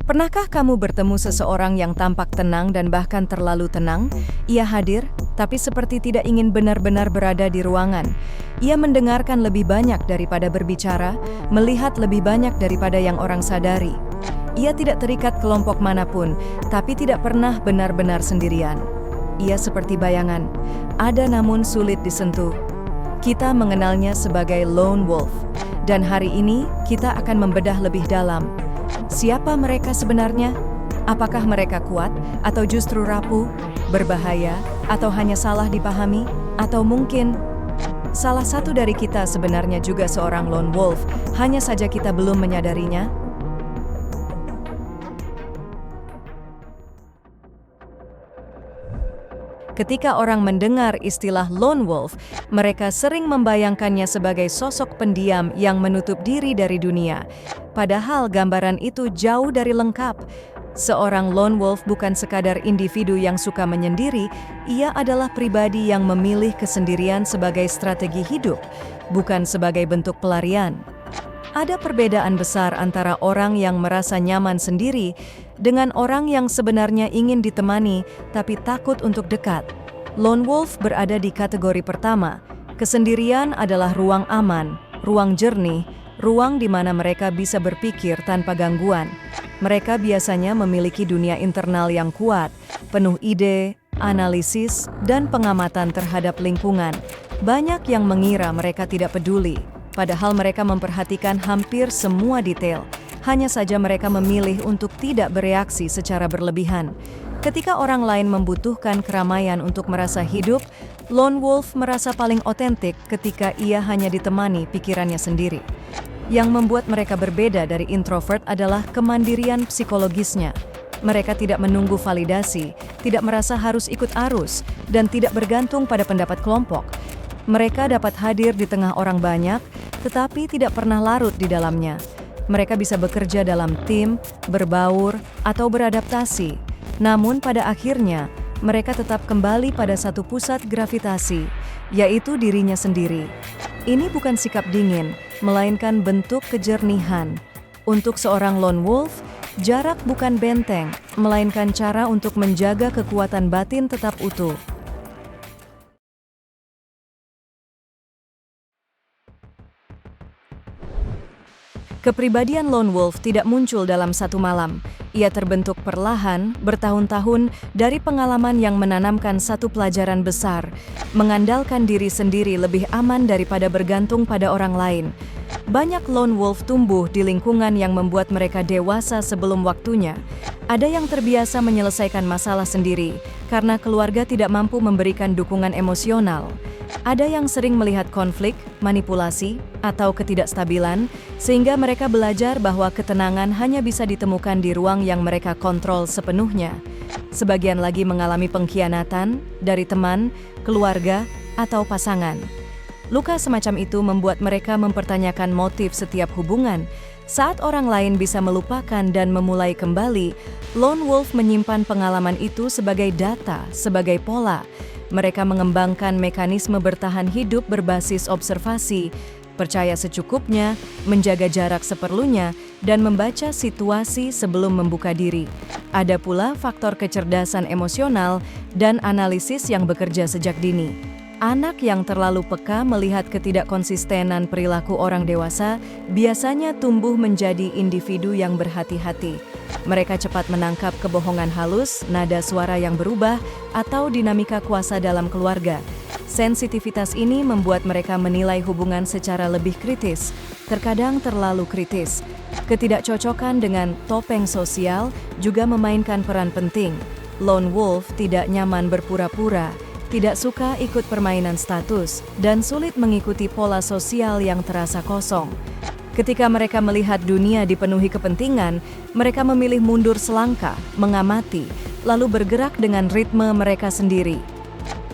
Pernahkah kamu bertemu seseorang yang tampak tenang dan bahkan terlalu tenang? Ia hadir, tapi seperti tidak ingin benar-benar berada di ruangan. Ia mendengarkan lebih banyak daripada berbicara, melihat lebih banyak daripada yang orang sadari. Ia tidak terikat kelompok manapun, tapi tidak pernah benar-benar sendirian. Ia seperti bayangan, ada namun sulit disentuh. Kita mengenalnya sebagai lone wolf, dan hari ini kita akan membedah lebih dalam. Siapa mereka sebenarnya? Apakah mereka kuat, atau justru rapuh, berbahaya, atau hanya salah dipahami? Atau mungkin salah satu dari kita sebenarnya juga seorang lone wolf, hanya saja kita belum menyadarinya? Ketika orang mendengar istilah lone wolf, mereka sering membayangkannya sebagai sosok pendiam yang menutup diri dari dunia. Padahal gambaran itu jauh dari lengkap. Seorang lone wolf bukan sekadar individu yang suka menyendiri, ia adalah pribadi yang memilih kesendirian sebagai strategi hidup, bukan sebagai bentuk pelarian. Ada perbedaan besar antara orang yang merasa nyaman sendiri dengan orang yang sebenarnya ingin ditemani tapi takut untuk dekat. Lone wolf berada di kategori pertama. Kesendirian adalah ruang aman, ruang jernih, ruang di mana mereka bisa berpikir tanpa gangguan. Mereka biasanya memiliki dunia internal yang kuat, penuh ide, analisis, dan pengamatan terhadap lingkungan. Banyak yang mengira mereka tidak peduli. Padahal mereka memperhatikan hampir semua detail. Hanya saja mereka memilih untuk tidak bereaksi secara berlebihan. Ketika orang lain membutuhkan keramaian untuk merasa hidup, lone wolf merasa paling otentik ketika ia hanya ditemani pikirannya sendiri. Yang membuat mereka berbeda dari introvert adalah kemandirian psikologisnya. Mereka tidak menunggu validasi, tidak merasa harus ikut arus, dan tidak bergantung pada pendapat kelompok. Mereka dapat hadir di tengah orang banyak, tetapi tidak pernah larut di dalamnya. Mereka bisa bekerja dalam tim, berbaur, atau beradaptasi. Namun pada akhirnya, mereka tetap kembali pada satu pusat gravitasi, yaitu dirinya sendiri. Ini bukan sikap dingin, melainkan bentuk kejernihan. Untuk seorang lone wolf, jarak bukan benteng, melainkan cara untuk menjaga kekuatan batin tetap utuh. Kepribadian lone wolf tidak muncul dalam satu malam. Ia terbentuk perlahan, bertahun-tahun, dari pengalaman yang menanamkan satu pelajaran besar, mengandalkan diri sendiri lebih aman daripada bergantung pada orang lain. Banyak lone wolf tumbuh di lingkungan yang membuat mereka dewasa sebelum waktunya. Ada yang terbiasa menyelesaikan masalah sendiri, karena keluarga tidak mampu memberikan dukungan emosional. Ada yang sering melihat konflik, manipulasi, atau ketidakstabilan, sehingga mereka belajar bahwa ketenangan hanya bisa ditemukan di ruang yang mereka kontrol sepenuhnya. Sebagian lagi mengalami pengkhianatan dari teman, keluarga, atau pasangan. Luka semacam itu membuat mereka mempertanyakan motif setiap hubungan. Saat orang lain bisa melupakan dan memulai kembali, lone wolf menyimpan pengalaman itu sebagai data, sebagai pola. Mereka mengembangkan mekanisme bertahan hidup berbasis observasi, percaya secukupnya, menjaga jarak seperlunya, dan membaca situasi sebelum membuka diri. Ada pula faktor kecerdasan emosional dan analisis yang bekerja sejak dini. Anak yang terlalu peka melihat ketidakkonsistenan perilaku orang dewasa biasanya tumbuh menjadi individu yang berhati-hati. Mereka cepat menangkap kebohongan halus, nada suara yang berubah, atau dinamika kuasa dalam keluarga. Sensitivitas ini membuat mereka menilai hubungan secara lebih kritis, terkadang terlalu kritis. Ketidakcocokan dengan topeng sosial juga memainkan peran penting. Lone wolf tidak nyaman berpura-pura, tidak suka ikut permainan status, dan sulit mengikuti pola sosial yang terasa kosong. Ketika mereka melihat dunia dipenuhi kepentingan, mereka memilih mundur selangkah, mengamati, lalu bergerak dengan ritme mereka sendiri.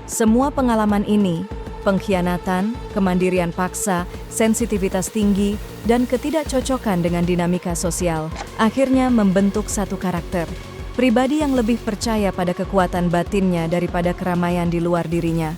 Semua pengalaman ini, pengkhianatan, kemandirian paksa, sensitivitas tinggi, dan ketidakcocokan dengan dinamika sosial, akhirnya membentuk satu karakter. Pribadi yang lebih percaya pada kekuatan batinnya daripada keramaian di luar dirinya.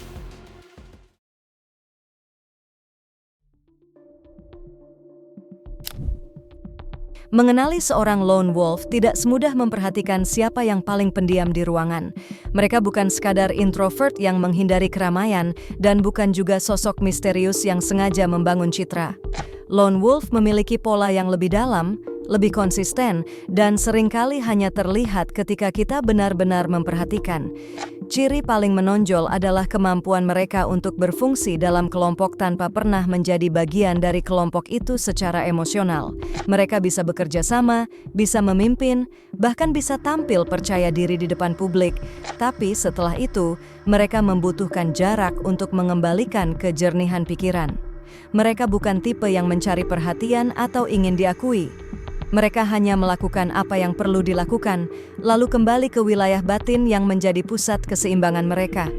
Mengenali seorang lone wolf tidak semudah memperhatikan siapa yang paling pendiam di ruangan. Mereka bukan sekadar introvert yang menghindari keramaian dan bukan juga sosok misterius yang sengaja membangun citra. Lone wolf memiliki pola yang lebih dalam, lebih konsisten, dan seringkali hanya terlihat ketika kita benar-benar memperhatikan. Ciri paling menonjol adalah kemampuan mereka untuk berfungsi dalam kelompok tanpa pernah menjadi bagian dari kelompok itu secara emosional. Mereka bisa bekerja sama, bisa memimpin, bahkan bisa tampil percaya diri di depan publik. Tapi setelah itu, mereka membutuhkan jarak untuk mengembalikan kejernihan pikiran. Mereka bukan tipe yang mencari perhatian atau ingin diakui. Mereka hanya melakukan apa yang perlu dilakukan, lalu kembali ke wilayah batin yang menjadi pusat keseimbangan mereka.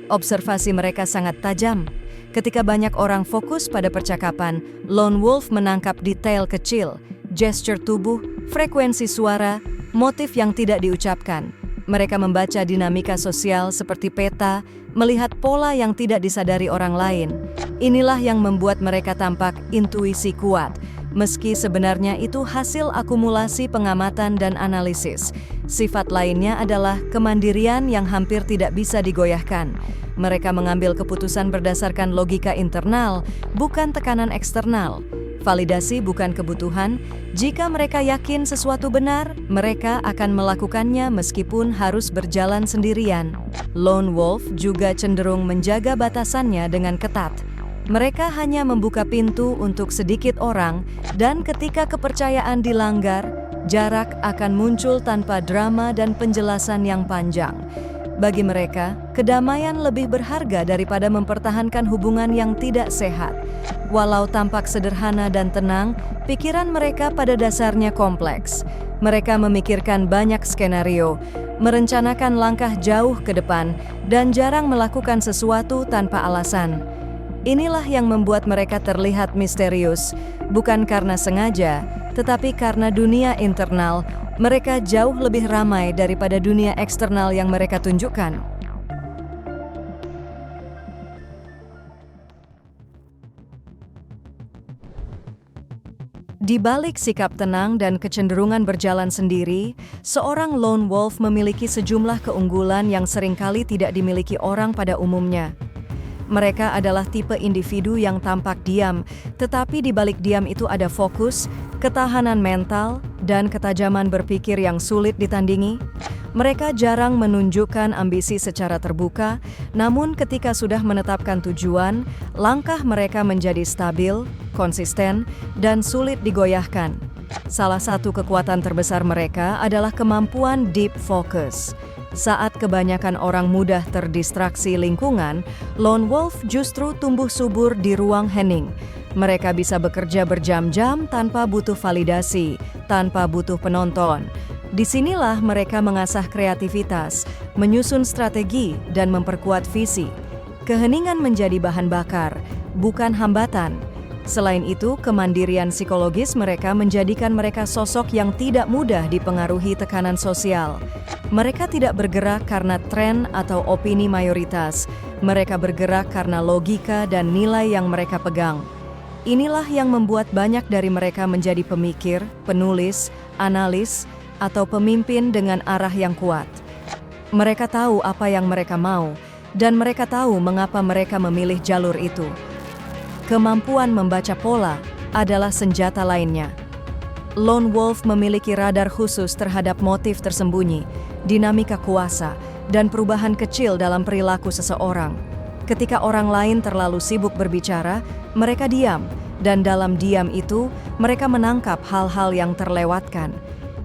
Observasi mereka sangat tajam. Ketika banyak orang fokus pada percakapan, lone wolf menangkap detail kecil, gesture tubuh, frekuensi suara, motif yang tidak diucapkan. Mereka membaca dinamika sosial seperti peta, melihat pola yang tidak disadari orang lain. Inilah yang membuat mereka tampak intuisi kuat, meski sebenarnya itu hasil akumulasi pengamatan dan analisis. Sifat lainnya adalah kemandirian yang hampir tidak bisa digoyahkan. Mereka mengambil keputusan berdasarkan logika internal, bukan tekanan eksternal. Validasi bukan kebutuhan. Jika mereka yakin sesuatu benar, mereka akan melakukannya meskipun harus berjalan sendirian. Lone wolf juga cenderung menjaga batasannya dengan ketat. Mereka hanya membuka pintu untuk sedikit orang, dan ketika kepercayaan dilanggar, jarak akan muncul tanpa drama dan penjelasan yang panjang. Bagi mereka, kedamaian lebih berharga daripada mempertahankan hubungan yang tidak sehat. Walau tampak sederhana dan tenang, pikiran mereka pada dasarnya kompleks. Mereka memikirkan banyak skenario, merencanakan langkah jauh ke depan, dan jarang melakukan sesuatu tanpa alasan. Inilah yang membuat mereka terlihat misterius, bukan karena sengaja, tetapi karena dunia internal mereka jauh lebih ramai daripada dunia eksternal yang mereka tunjukkan. Di balik sikap tenang dan kecenderungan berjalan sendiri, seorang lone wolf memiliki sejumlah keunggulan yang seringkali tidak dimiliki orang pada umumnya. Mereka adalah tipe individu yang tampak diam, tetapi di balik diam itu ada fokus, ketahanan mental, dan ketajaman berpikir yang sulit ditandingi. Mereka jarang menunjukkan ambisi secara terbuka, namun ketika sudah menetapkan tujuan, langkah mereka menjadi stabil, konsisten, dan sulit digoyahkan. Salah satu kekuatan terbesar mereka adalah kemampuan deep focus. Saat kebanyakan orang mudah terdistraksi lingkungan, lone wolf justru tumbuh subur di ruang hening. Mereka bisa bekerja berjam-jam tanpa butuh validasi, tanpa butuh penonton. Disinilah mereka mengasah kreativitas, menyusun strategi, dan memperkuat visi. Keheningan menjadi bahan bakar, bukan hambatan. Selain itu, kemandirian psikologis mereka menjadikan mereka sosok yang tidak mudah dipengaruhi tekanan sosial. Mereka tidak bergerak karena tren atau opini mayoritas. Mereka bergerak karena logika dan nilai yang mereka pegang. Inilah yang membuat banyak dari mereka menjadi pemikir, penulis, analis, atau pemimpin dengan arah yang kuat. Mereka tahu apa yang mereka mau, dan mereka tahu mengapa mereka memilih jalur itu. Kemampuan membaca pola adalah senjata lainnya. Lone wolf memiliki radar khusus terhadap motif tersembunyi, dinamika kuasa, dan perubahan kecil dalam perilaku seseorang. Ketika orang lain terlalu sibuk berbicara, mereka diam, dan dalam diam itu, mereka menangkap hal-hal yang terlewatkan.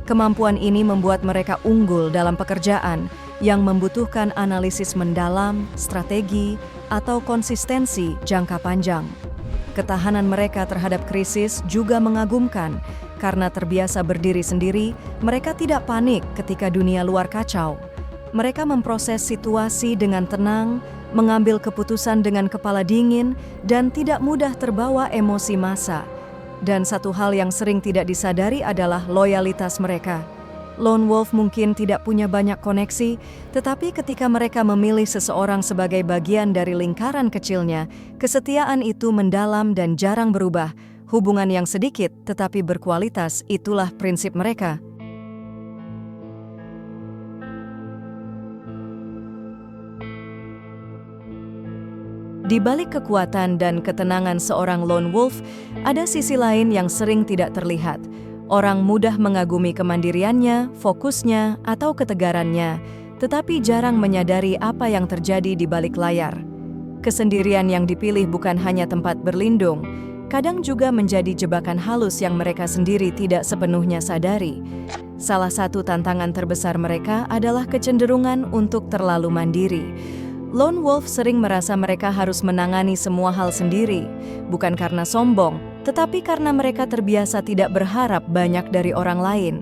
Kemampuan ini membuat mereka unggul dalam pekerjaan yang membutuhkan analisis mendalam, strategi, atau konsistensi jangka panjang. Ketahanan mereka terhadap krisis juga mengagumkan. Karena terbiasa berdiri sendiri, mereka tidak panik ketika dunia luar kacau. Mereka memproses situasi dengan tenang, mengambil keputusan dengan kepala dingin, dan tidak mudah terbawa emosi massa. Dan satu hal yang sering tidak disadari adalah loyalitas mereka. Lone wolf mungkin tidak punya banyak koneksi, tetapi ketika mereka memilih seseorang sebagai bagian dari lingkaran kecilnya, kesetiaan itu mendalam dan jarang berubah, Hubungan yang sedikit tetapi berkualitas, itulah prinsip mereka. Di balik kekuatan dan ketenangan seorang lone wolf, ada sisi lain yang sering tidak terlihat. Orang mudah mengagumi kemandiriannya, fokusnya, atau ketegarannya, tetapi jarang menyadari apa yang terjadi di balik layar. Kesendirian yang dipilih bukan hanya tempat berlindung, kadang juga menjadi jebakan halus yang mereka sendiri tidak sepenuhnya sadari. Salah satu tantangan terbesar mereka adalah kecenderungan untuk terlalu mandiri. Lone wolf sering merasa mereka harus menangani semua hal sendiri, bukan karena sombong, tetapi karena mereka terbiasa tidak berharap banyak dari orang lain.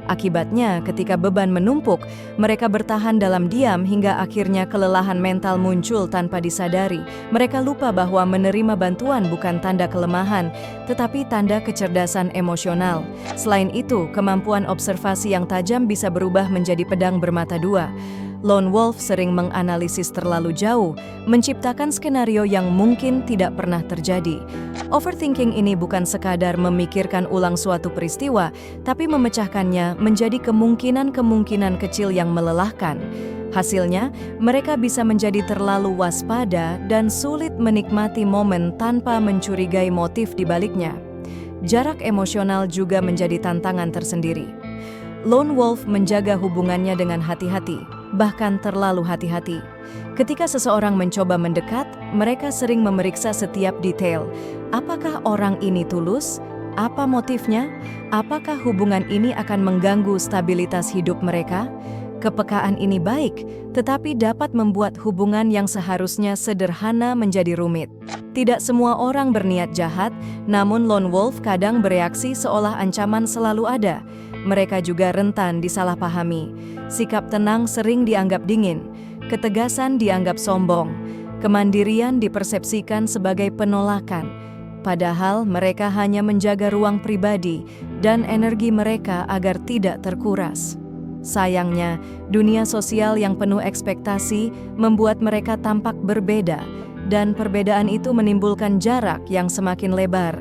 Akibatnya, ketika beban menumpuk, mereka bertahan dalam diam hingga akhirnya kelelahan mental muncul tanpa disadari. Mereka lupa bahwa menerima bantuan bukan tanda kelemahan, tetapi tanda kecerdasan emosional. Selain itu, kemampuan observasi yang tajam bisa berubah menjadi pedang bermata dua. Lone wolf sering menganalisis terlalu jauh, menciptakan skenario yang mungkin tidak pernah terjadi. Overthinking ini bukan sekadar memikirkan ulang suatu peristiwa, tapi memecahkannya menjadi kemungkinan-kemungkinan kecil yang melelahkan. Hasilnya, mereka bisa menjadi terlalu waspada dan sulit menikmati momen tanpa mencurigai motif di baliknya. Jarak emosional juga menjadi tantangan tersendiri. Lone wolf menjaga hubungannya dengan hati-hati, bahkan terlalu hati-hati. Ketika seseorang mencoba mendekat, mereka sering memeriksa setiap detail. Apakah orang ini tulus? Apa motifnya? Apakah hubungan ini akan mengganggu stabilitas hidup mereka? Kepekaan ini baik, tetapi dapat membuat hubungan yang seharusnya sederhana menjadi rumit. Tidak semua orang berniat jahat, namun lone wolf kadang bereaksi seolah ancaman selalu ada. Mereka juga rentan disalahpahami. Sikap tenang sering dianggap dingin, ketegasan dianggap sombong, kemandirian dipersepsikan sebagai penolakan. Padahal mereka hanya menjaga ruang pribadi dan energi mereka agar tidak terkuras. Sayangnya, dunia sosial yang penuh ekspektasi membuat mereka tampak berbeda, dan perbedaan itu menimbulkan jarak yang semakin lebar.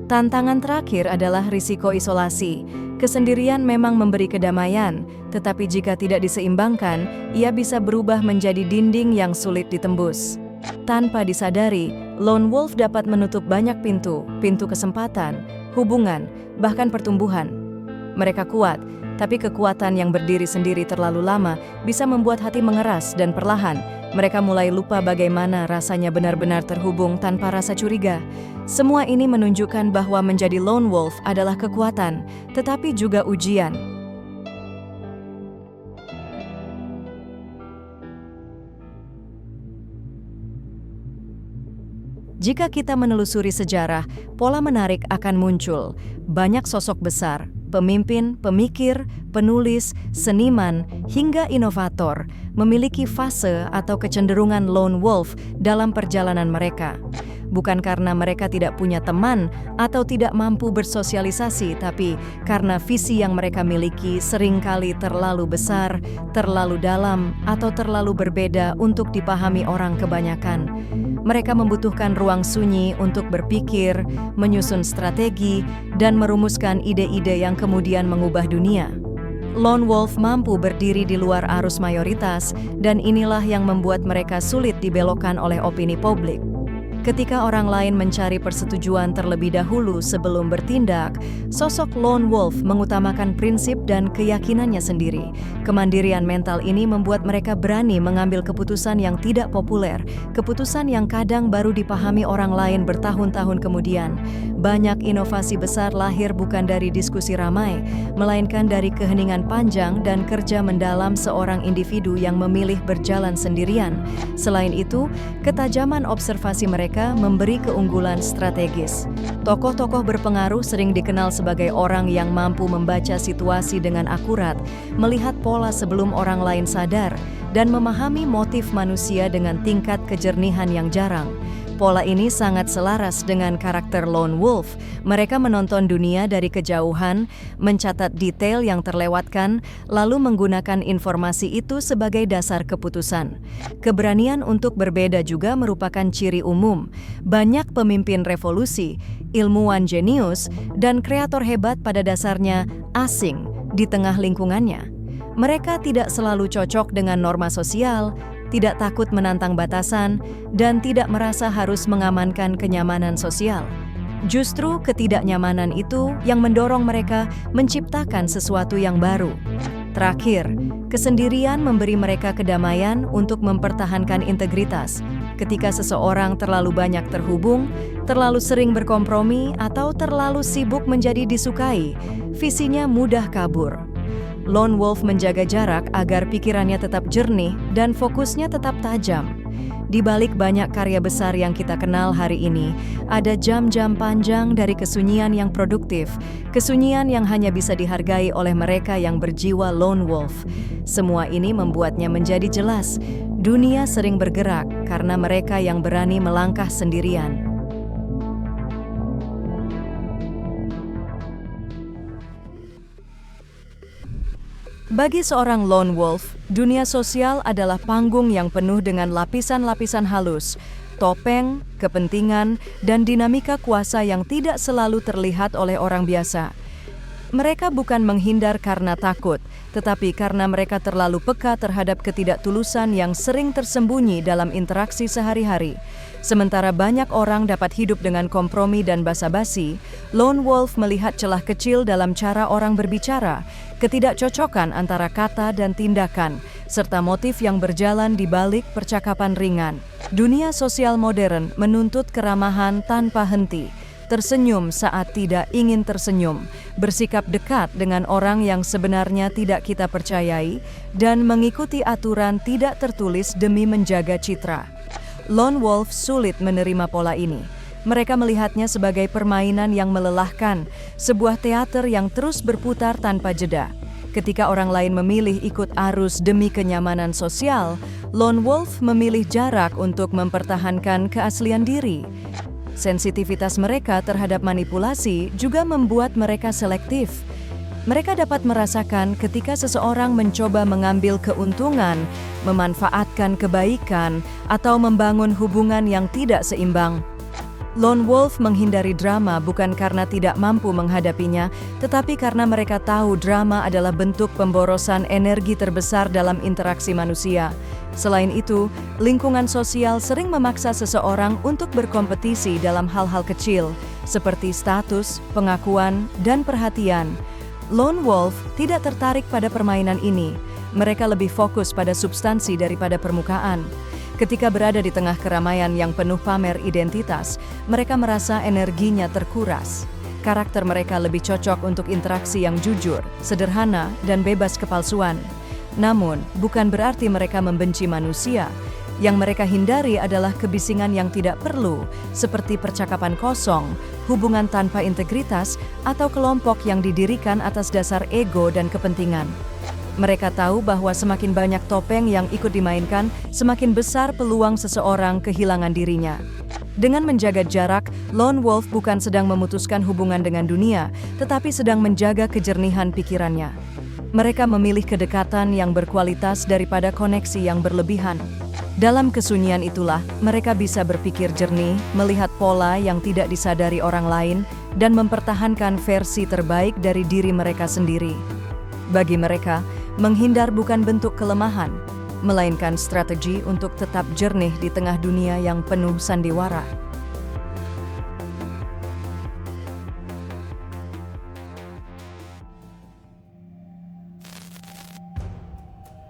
Tantangan terakhir adalah risiko isolasi. Kesendirian memang memberi kedamaian, tetapi jika tidak diseimbangkan, ia bisa berubah menjadi dinding yang sulit ditembus. Tanpa disadari, lone wolf dapat menutup banyak pintu kesempatan, hubungan, bahkan pertumbuhan. Mereka kuat, tapi kekuatan yang berdiri sendiri terlalu lama bisa membuat hati mengeras dan perlahan mereka mulai lupa bagaimana rasanya benar-benar terhubung tanpa rasa curiga. Semua ini menunjukkan bahwa menjadi lone wolf adalah kekuatan, tetapi juga ujian. Jika kita menelusuri sejarah, pola menarik akan muncul. Banyak sosok besar, pemimpin, pemikir, penulis, seniman, hingga inovator memiliki fase atau kecenderungan lone wolf dalam perjalanan mereka. Bukan karena mereka tidak punya teman atau tidak mampu bersosialisasi, tapi karena visi yang mereka miliki seringkali terlalu besar, terlalu dalam, atau terlalu berbeda untuk dipahami orang kebanyakan. Mereka membutuhkan ruang sunyi untuk berpikir, menyusun strategi, dan merumuskan ide-ide yang kemudian mengubah dunia. Lone wolf mampu berdiri di luar arus mayoritas, dan inilah yang membuat mereka sulit dibelokkan oleh opini publik. Ketika orang lain mencari persetujuan terlebih dahulu sebelum bertindak, sosok lone wolf mengutamakan prinsip dan keyakinannya sendiri. Kemandirian mental ini membuat mereka berani mengambil keputusan yang tidak populer, keputusan yang kadang baru dipahami orang lain bertahun-tahun kemudian. Banyak inovasi besar lahir bukan dari diskusi ramai, melainkan dari keheningan panjang dan kerja mendalam seorang individu yang memilih berjalan sendirian. Selain itu, ketajaman observasi mereka memberi keunggulan strategis. Tokoh-tokoh berpengaruh sering dikenal sebagai orang yang mampu membaca situasi dengan akurat, melihat pola sebelum orang lain sadar, dan memahami motif manusia dengan tingkat kejernihan yang jarang. Pola ini sangat selaras dengan karakter lone wolf. Mereka menonton dunia dari kejauhan, mencatat detail yang terlewatkan, lalu menggunakan informasi itu sebagai dasar keputusan. Keberanian untuk berbeda juga merupakan ciri umum. Banyak pemimpin revolusi, ilmuwan jenius, dan kreator hebat pada dasarnya asing di tengah lingkungannya. Mereka tidak selalu cocok dengan norma sosial, tidak takut menantang batasan, dan tidak merasa harus mengamankan kenyamanan sosial. Justru ketidaknyamanan itu yang mendorong mereka menciptakan sesuatu yang baru. Terakhir, kesendirian memberi mereka kedamaian untuk mempertahankan integritas. Ketika seseorang terlalu banyak terhubung, terlalu sering berkompromi, atau terlalu sibuk menjadi disukai, visinya mudah kabur. Lone wolf menjaga jarak agar pikirannya tetap jernih dan fokusnya tetap tajam. Di balik banyak karya besar yang kita kenal hari ini, ada jam-jam panjang dari kesunyian yang produktif, kesunyian yang hanya bisa dihargai oleh mereka yang berjiwa lone wolf. Semua ini membuatnya menjadi jelas, dunia sering bergerak karena mereka yang berani melangkah sendirian. Bagi seorang lone wolf, dunia sosial adalah panggung yang penuh dengan lapisan-lapisan halus, topeng, kepentingan, dan dinamika kuasa yang tidak selalu terlihat oleh orang biasa. Mereka bukan menghindar karena takut, tetapi karena mereka terlalu peka terhadap ketidaktulusan yang sering tersembunyi dalam interaksi sehari-hari. Sementara banyak orang dapat hidup dengan kompromi dan basa-basi, lone wolf melihat celah kecil dalam cara orang berbicara, ketidakcocokan antara kata dan tindakan, serta motif yang berjalan di balik percakapan ringan. Dunia sosial modern menuntut keramahan tanpa henti, tersenyum saat tidak ingin tersenyum, bersikap dekat dengan orang yang sebenarnya tidak kita percayai, dan mengikuti aturan tidak tertulis demi menjaga citra. Lone wolf sulit menerima pola ini. Mereka melihatnya sebagai permainan yang melelahkan, sebuah teater yang terus berputar tanpa jeda. Ketika orang lain memilih ikut arus demi kenyamanan sosial, lone wolf memilih jarak untuk mempertahankan keaslian diri. Sensitivitas mereka terhadap manipulasi juga membuat mereka selektif. Mereka dapat merasakan ketika seseorang mencoba mengambil keuntungan, memanfaatkan kebaikan, atau membangun hubungan yang tidak seimbang. Lone wolf menghindari drama bukan karena tidak mampu menghadapinya, tetapi karena mereka tahu drama adalah bentuk pemborosan energi terbesar dalam interaksi manusia. Selain itu, lingkungan sosial sering memaksa seseorang untuk berkompetisi dalam hal-hal kecil, seperti status, pengakuan, dan perhatian. Lone wolf tidak tertarik pada permainan ini. Mereka lebih fokus pada substansi daripada permukaan. Ketika berada di tengah keramaian yang penuh pamer identitas, mereka merasa energinya terkuras. Karakter mereka lebih cocok untuk interaksi yang jujur, sederhana, dan bebas kepalsuan. Namun, bukan berarti mereka membenci manusia. Yang mereka hindari adalah kebisingan yang tidak perlu, seperti percakapan kosong, hubungan tanpa integritas, atau kelompok yang didirikan atas dasar ego dan kepentingan. Mereka tahu bahwa semakin banyak topeng yang ikut dimainkan, semakin besar peluang seseorang kehilangan dirinya. Dengan menjaga jarak, lone wolf bukan sedang memutuskan hubungan dengan dunia, tetapi sedang menjaga kejernihan pikirannya. Mereka memilih kedekatan yang berkualitas daripada koneksi yang berlebihan. Dalam kesunyian itulah, mereka bisa berpikir jernih, melihat pola yang tidak disadari orang lain, dan mempertahankan versi terbaik dari diri mereka sendiri. Bagi mereka, menghindar bukan bentuk kelemahan, melainkan strategi untuk tetap jernih di tengah dunia yang penuh sandiwara.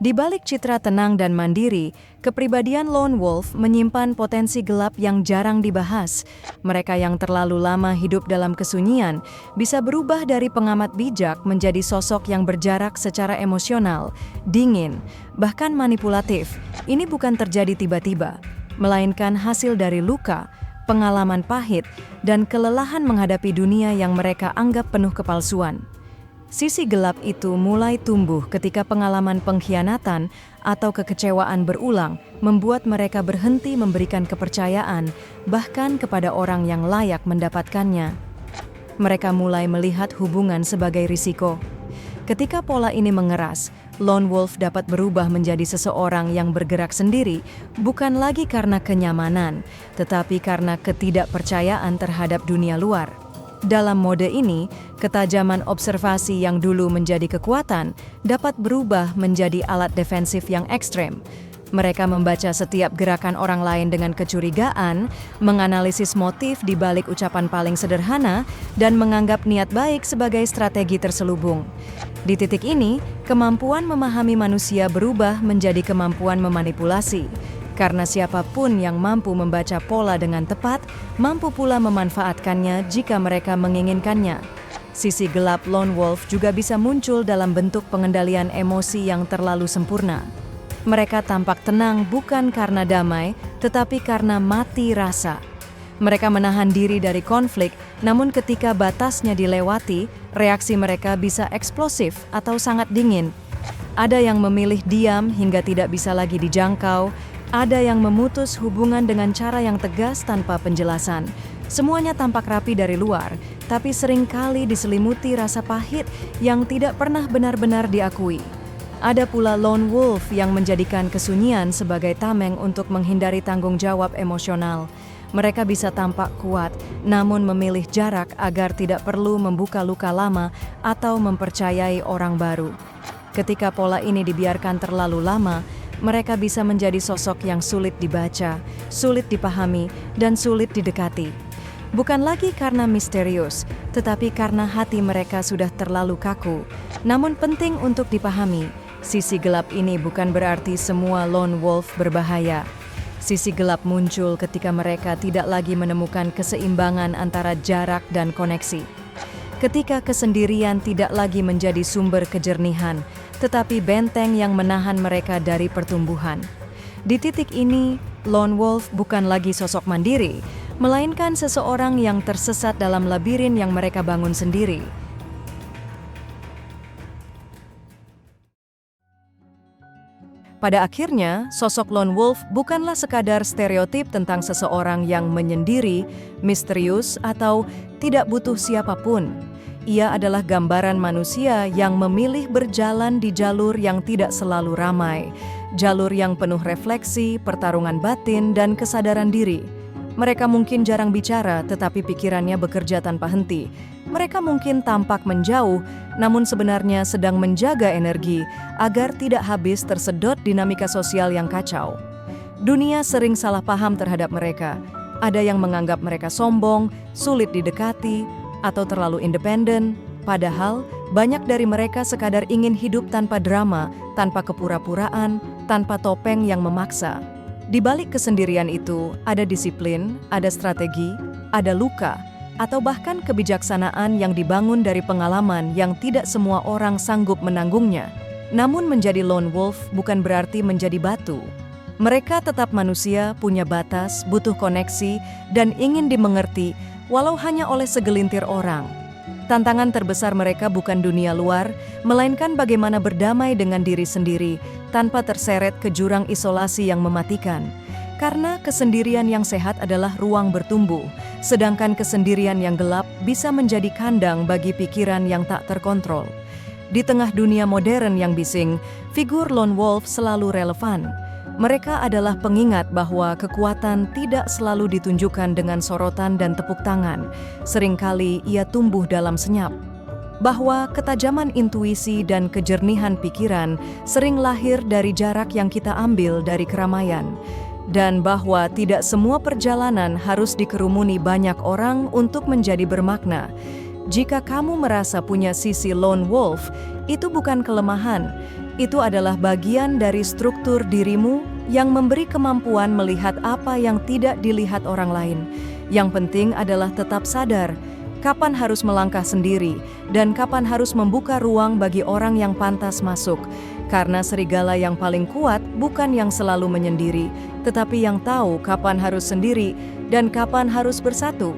Di balik citra tenang dan mandiri, kepribadian lone wolf menyimpan potensi gelap yang jarang dibahas. Mereka yang terlalu lama hidup dalam kesunyian bisa berubah dari pengamat bijak menjadi sosok yang berjarak secara emosional, dingin, bahkan manipulatif. Ini bukan terjadi tiba-tiba, melainkan hasil dari luka, pengalaman pahit, dan kelelahan menghadapi dunia yang mereka anggap penuh kepalsuan. Sisi gelap itu mulai tumbuh ketika pengalaman pengkhianatan atau kekecewaan berulang membuat mereka berhenti memberikan kepercayaan, bahkan kepada orang yang layak mendapatkannya. Mereka mulai melihat hubungan sebagai risiko. Ketika pola ini mengeras, lone wolf dapat berubah menjadi seseorang yang bergerak sendiri, bukan lagi karena kenyamanan, tetapi karena ketidakpercayaan terhadap dunia luar. Dalam mode ini, ketajaman observasi yang dulu menjadi kekuatan dapat berubah menjadi alat defensif yang ekstrem. Mereka membaca setiap gerakan orang lain dengan kecurigaan, menganalisis motif di balik ucapan paling sederhana, dan menganggap niat baik sebagai strategi terselubung. Di titik ini, kemampuan memahami manusia berubah menjadi kemampuan memanipulasi. Karena siapapun yang mampu membaca pola dengan tepat, mampu pula memanfaatkannya jika mereka menginginkannya. Sisi gelap lone wolf juga bisa muncul dalam bentuk pengendalian emosi yang terlalu sempurna. Mereka tampak tenang bukan karena damai, tetapi karena mati rasa. Mereka menahan diri dari konflik, namun ketika batasnya dilewati, reaksi mereka bisa eksplosif atau sangat dingin. Ada yang memilih diam hingga tidak bisa lagi dijangkau, ada yang memutus hubungan dengan cara yang tegas tanpa penjelasan. Semuanya tampak rapi dari luar, tapi seringkali diselimuti rasa pahit yang tidak pernah benar-benar diakui. Ada pula lone wolf yang menjadikan kesunyian sebagai tameng untuk menghindari tanggung jawab emosional. Mereka bisa tampak kuat, namun memilih jarak agar tidak perlu membuka luka lama atau mempercayai orang baru. Ketika pola ini dibiarkan terlalu lama, mereka bisa menjadi sosok yang sulit dibaca, sulit dipahami, dan sulit didekati. Bukan lagi karena misterius, tetapi karena hati mereka sudah terlalu kaku. Namun penting untuk dipahami, sisi gelap ini bukan berarti semua lone wolf berbahaya. Sisi gelap muncul ketika mereka tidak lagi menemukan keseimbangan antara jarak dan koneksi. Ketika kesendirian tidak lagi menjadi sumber kejernihan, tetapi benteng yang menahan mereka dari pertumbuhan. Di titik ini, lone wolf bukan lagi sosok mandiri, melainkan seseorang yang tersesat dalam labirin yang mereka bangun sendiri. Pada akhirnya, sosok lone wolf bukanlah sekadar stereotip tentang seseorang yang menyendiri, misterius, atau tidak butuh siapapun. Ia adalah gambaran manusia yang memilih berjalan di jalur yang tidak selalu ramai, jalur yang penuh refleksi, pertarungan batin, dan kesadaran diri. Mereka mungkin jarang bicara, tetapi pikirannya bekerja tanpa henti. Mereka mungkin tampak menjauh, namun sebenarnya sedang menjaga energi agar tidak habis tersedot dinamika sosial yang kacau. Dunia sering salah paham terhadap mereka. Ada yang menganggap mereka sombong, sulit didekati, atau terlalu independen, padahal banyak dari mereka sekadar ingin hidup tanpa drama, tanpa kepura-puraan, tanpa topeng yang memaksa. Di balik kesendirian itu, ada disiplin, ada strategi, ada luka, atau bahkan kebijaksanaan yang dibangun dari pengalaman yang tidak semua orang sanggup menanggungnya. Namun menjadi lone wolf bukan berarti menjadi batu. Mereka tetap manusia, punya batas, butuh koneksi, dan ingin dimengerti, walau hanya oleh segelintir orang. Tantangan terbesar mereka bukan dunia luar, melainkan bagaimana berdamai dengan diri sendiri tanpa terseret ke jurang isolasi yang mematikan. Karena kesendirian yang sehat adalah ruang bertumbuh, sedangkan kesendirian yang gelap bisa menjadi kandang bagi pikiran yang tak terkontrol. Di tengah dunia modern yang bising, figur lone wolf selalu relevan. Mereka adalah pengingat bahwa kekuatan tidak selalu ditunjukkan dengan sorotan dan tepuk tangan. Seringkali ia tumbuh dalam senyap. Bahwa ketajaman intuisi dan kejernihan pikiran sering lahir dari jarak yang kita ambil dari keramaian. Dan bahwa tidak semua perjalanan harus dikerumuni banyak orang untuk menjadi bermakna. Jika kamu merasa punya sisi lone wolf, itu bukan kelemahan. Itu adalah bagian dari struktur dirimu yang memberi kemampuan melihat apa yang tidak dilihat orang lain. Yang penting adalah tetap sadar, kapan harus melangkah sendiri, dan kapan harus membuka ruang bagi orang yang pantas masuk. Karena serigala yang paling kuat bukan yang selalu menyendiri, tetapi yang tahu kapan harus sendiri dan kapan harus bersatu.